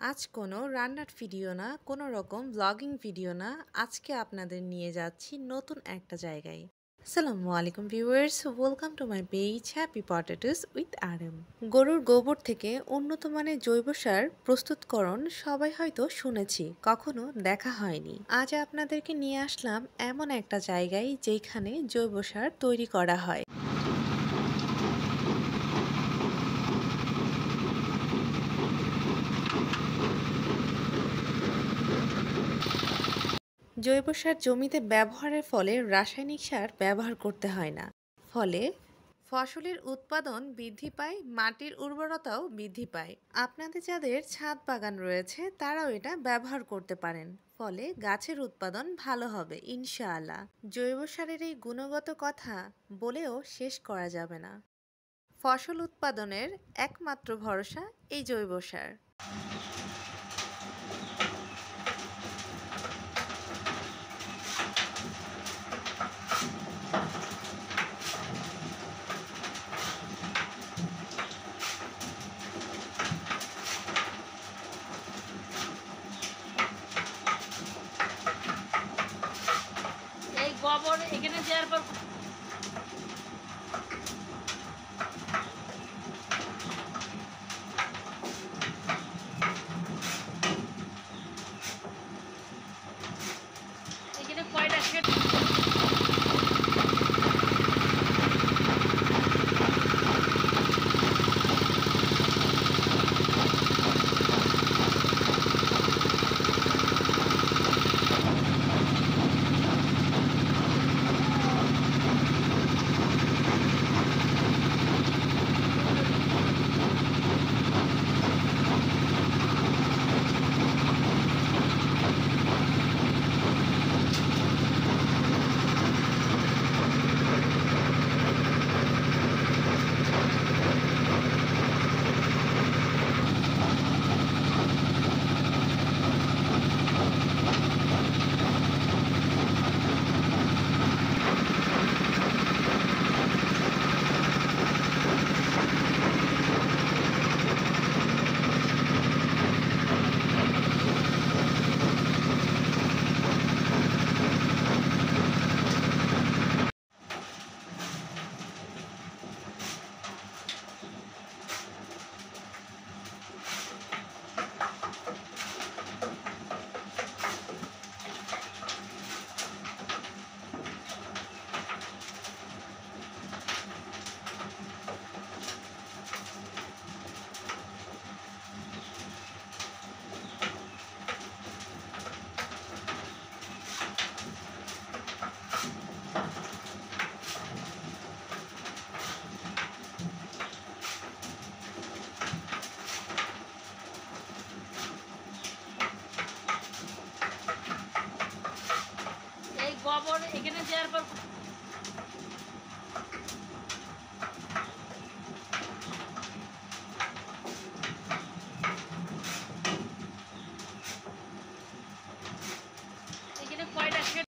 আজ কোনো রান্নার ভিডিও না, কোনো রকম ব্লগিং ভিডিও না। আজকে আপনাদের নিয়ে যাচ্ছি নতুন একটা জায়গায়। আসসালামু আলাইকুম viewers, welcome to my page happy potatoes with RM. গরুর গোবর থেকে উন্নত মানের জৈব সার প্রস্তুতকরণ সবাই হয়তো শুনেছি, কখনো দেখা হয়নি। আজ আপনাদেরকে নিয়ে আসলাম এমন একটা জায়গায় যেখানে জৈব সার তৈরি করা হয়। জৈব সার জমিতে ব্যবহারের ফলে রাসায়নিক সার ব্যবহার করতে হয় না। ফলে ফসলের উৎপাদন বৃদ্ধি পায়, মাটির উর্বরতাও বৃদ্ধি পায়। আপনাদের যাদের ছাদ বাগান রয়েছে তারাও এটা ব্যবহার করতে পারেন। ফলে গাছের উৎপাদন ভালো হবে ইনশাআল্লাহ। জৈব সারের এই গুণগত কথা বলেও শেষ করা যাবে না। ফসল উৎপাদনের একমাত্র ভরসা এই জৈব সার। এই গোবর এখানে দেওয়ার পর